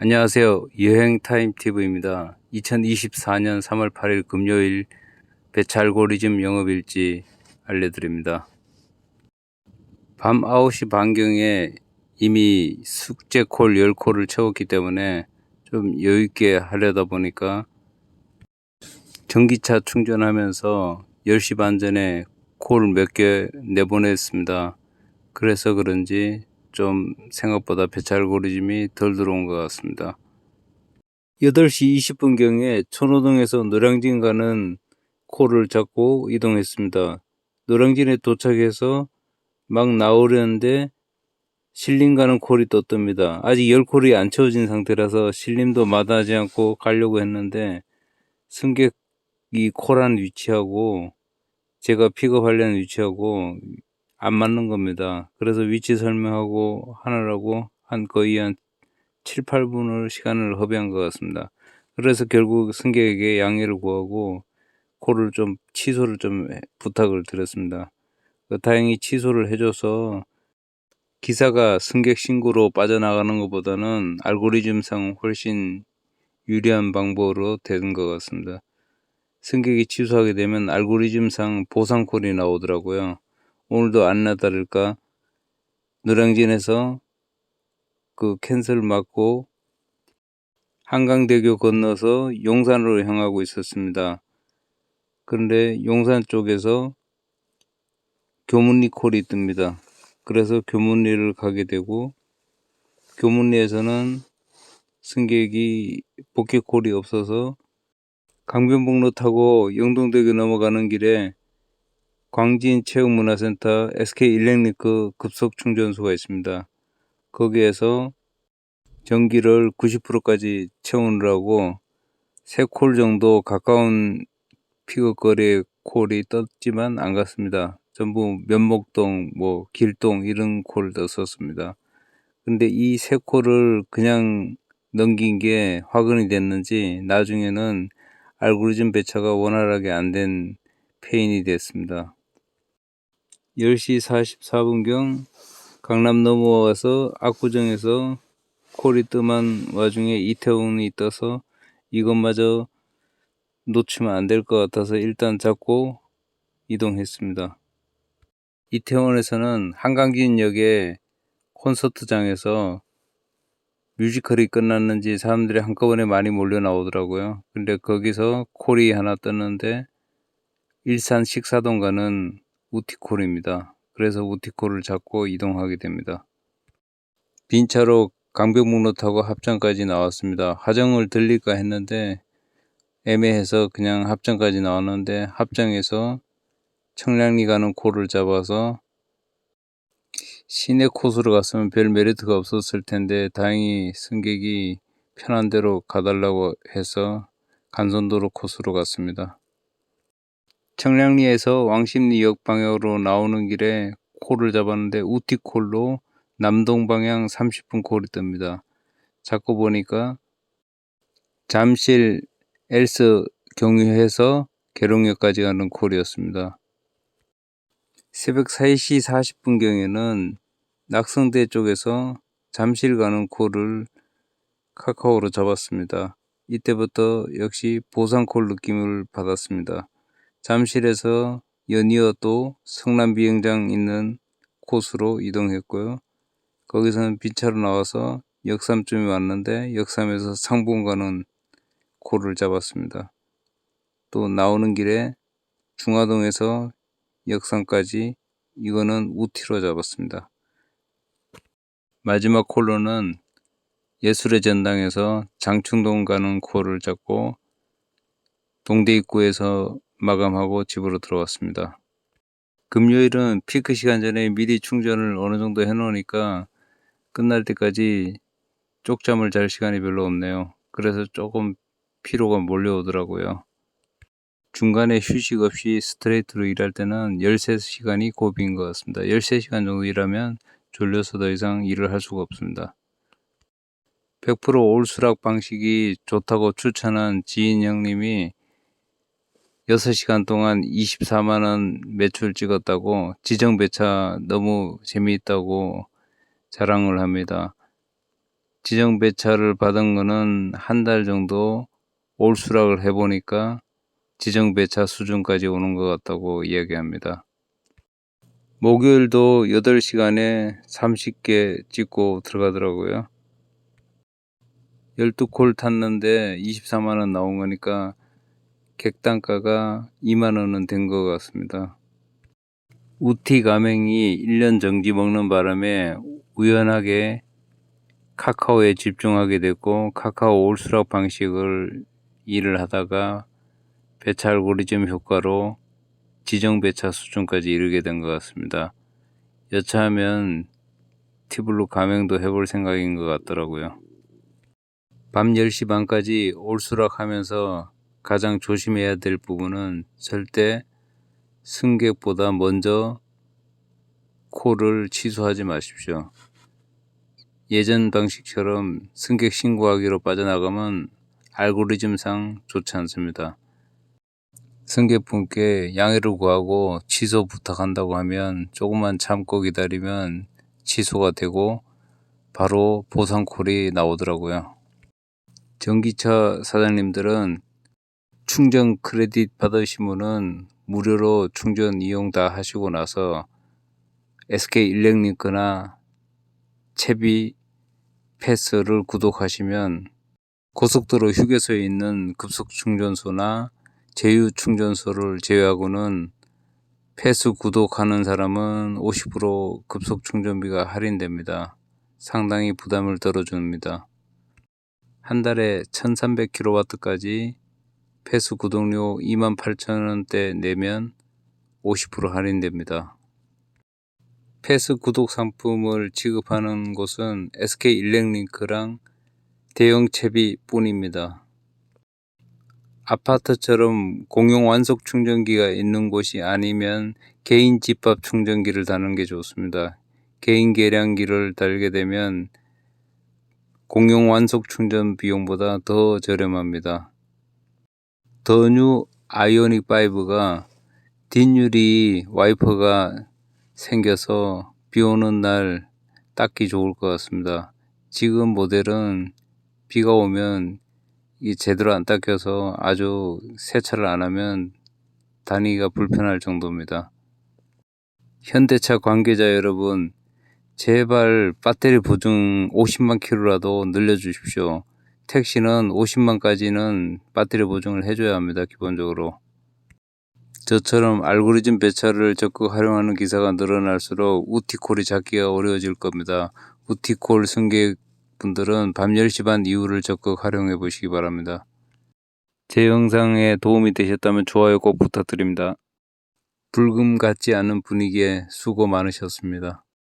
안녕하세요. 여행타임TV입니다. 2024년 3월 8일 금요일 배차 알고리즘 영업일지 알려드립니다. 밤 9시 반경에 이미 숙제 콜 10콜을 채웠기 때문에 좀 여유있게 하려다 보니까 전기차 충전하면서 10시 반 전에 콜 몇 개 내보냈습니다. 그래서 그런지 좀 생각보다 배차 알고리즘이 덜 들어온 것 같습니다. 8시 20분경에 천호동에서 노량진 가는 콜을 잡고 이동했습니다. 노량진에 도착해서 막 나오려는데 신림 가는 콜이 또 뜹니다. 아직 10콜이 안 채워진 상태라서 신림도 마다하지 않고 가려고 했는데 승객이 콜한 위치하고 제가 픽업하려는 위치하고 안 맞는 겁니다. 그래서 위치 설명하고 하느라고 거의 한 7, 8분을 시간을 허비한 것 같습니다. 그래서 결국 승객에게 양해를 구하고 콜을 좀 취소를 좀 부탁을 드렸습니다. 다행히 취소를 해줘서 기사가 승객 신고로 빠져나가는 것보다는 알고리즘상 훨씬 유리한 방법으로 되는 것 같습니다. 승객이 취소하게 되면 알고리즘상 보상 콜이 나오더라고요. 오늘도 안나 다를까 노량진에서 그 캔슬 맞고 한강대교 건너서 용산으로 향하고 있었습니다. 그런데 용산 쪽에서 교문리 콜이 뜹니다. 그래서 교문리를 가게 되고 교문리에서는 승객이 복귀 콜이 없어서 강변북로 타고 영동대교 넘어가는 길에 광진 체육문화센터 SK 일렉리크 급속 충전소가 있습니다. 거기에서 전기를 90%까지 채우느라고 3콜 정도 가까운 픽업 거리에 콜이 떴지만 안 갔습니다. 전부 면목동, 길동 이런 콜을 떴었습니다. 근데 이 3콜을 그냥 넘긴 게 화근이 됐는지 나중에는 알고리즘 배차가 원활하게 안 된 페인이 됐습니다. 10시 44분경 강남 넘어와서 압구정에서 콜이 뜸한 와중에 이태원이 떠서 이것마저 놓치면 안 될 것 같아서 일단 잡고 이동했습니다. 이태원에서는 한강진역에 콘서트장에서 뮤지컬이 끝났는지 사람들이 한꺼번에 많이 몰려 나오더라고요. 근데 거기서 콜이 하나 떴는데 일산 식사동 가는 우티콜입니다. 그래서 우티콜을 잡고 이동하게 됩니다. 빈차로 강변북로 타고 합정까지 나왔습니다. 하정을 들릴까 했는데 애매해서 그냥 합정까지 나왔는데 합정에서 청량리 가는 콜을 잡아서 시내 코스로 갔으면 별 메리트가 없었을 텐데 다행히 승객이 편한 대로 가달라고 해서 간선도로 코스로 갔습니다. 청량리에서 왕십리역 방향으로 나오는 길에 콜을 잡았는데 우티콜로 남동 방향 30분 콜이 뜹니다. 잡고 보니까 잠실 엘스 경유해서 계룡역까지 가는 콜이었습니다. 새벽 3시 40분경에는 낙성대 쪽에서 잠실 가는 콜을 카카오로 잡았습니다. 이때부터 역시 보상콜 느낌을 받았습니다. 잠실에서 연이어 또 성남 비행장 있는 코스로 이동했고요. 거기서는 빈차로 나와서 역삼쯤에 왔는데 역삼에서 상봉 가는 콜을 잡았습니다. 또 나오는 길에 중화동에서 역삼까지 이거는 우티로 잡았습니다. 마지막 콜로는 예술의 전당에서 장충동 가는 콜을 잡고 동대 입구에서 마감하고 집으로 들어왔습니다. 금요일은 피크 시간 전에 미리 충전을 어느 정도 해놓으니까 끝날 때까지 쪽잠을 잘 시간이 별로 없네요. 그래서 조금 피로가 몰려오더라고요. 중간에 휴식 없이 스트레이트로 일할 때는 13시간이 고비인 것 같습니다. 13시간 정도 일하면 졸려서 더 이상 일을 할 수가 없습니다. 100% 올수락 방식이 좋다고 추천한 지인 형님이 6시간 동안 24만원 매출 찍었다고 지정 배차 너무 재미있다고 자랑을 합니다. 지정 배차를 받은 거는 한 달 정도 올수락을 해보니까 지정 배차 수준까지 오는 것 같다고 이야기합니다. 목요일도 8시간에 30개 찍고 들어가더라고요. 12콜 탔는데 24만 원 나온 거니까 객단가가 2만 원은 된 것 같습니다. 우티 가맹이 1년 정지 먹는 바람에 우연하게 카카오에 집중하게 됐고 카카오 올수락 방식을 일을 하다가 배차 알고리즘 효과로 지정 배차 수준까지 이르게 된 것 같습니다. 여차하면 티블루 가맹도 해볼 생각인 것 같더라고요. 밤 10시 반까지 올수락하면서 가장 조심해야 될 부분은 절대 승객보다 먼저 콜을 취소하지 마십시오. 예전 방식처럼 승객 신고하기로 빠져나가면 알고리즘상 좋지 않습니다. 승객분께 양해를 구하고 취소 부탁한다고 하면 조금만 참고 기다리면 취소가 되고 바로 보상 콜이 나오더라고요. 전기차 사장님들은 충전 크레딧 받으시면은 무료로 충전 이용 다 하시고 나서 SK일렉링크나 채비 패스를 구독하시면 고속도로 휴게소에 있는 급속 충전소나 제휴 충전소를 제외하고는 패스 구독하는 사람은 50% 급속 충전비가 할인됩니다. 상당히 부담을 덜어줍니다. 한 달에 1300kW까지 패스 구독료 28,000원대 내면 50% 할인됩니다. 패스 구독 상품을 지급하는 곳은 SK일렉링크랑 대형 채비 뿐입니다. 아파트처럼 공용 완속 충전기가 있는 곳이 아니면 개인 집합 충전기를 다는 게 좋습니다. 개인 계량기를 달게 되면 공용 완속 충전 비용보다 더 저렴합니다. 더 뉴 아이오닉 5가 뒷유리 와이퍼가 생겨서 비 오는 날 닦기 좋을 것 같습니다. 지금 모델은 비가 오면 이 제대로 안 닦여서 아주 세차를 안 하면 다니기가 불편할 정도입니다. 현대차 관계자 여러분, 제발 배터리 보증 50만 킬로라도 늘려주십시오. 택시는 50만까지는 배터리 보증을 해줘야 합니다. 기본적으로. 저처럼 알고리즘 배차를 적극 활용하는 기사가 늘어날수록 우티콜이 잡기가 어려워질 겁니다. 우티콜 승객분들은 밤 10시 반 이후를 적극 활용해 보시기 바랍니다. 제 영상에 도움이 되셨다면 좋아요 꼭 부탁드립니다. 불금 같지 않은 분위기에 수고 많으셨습니다.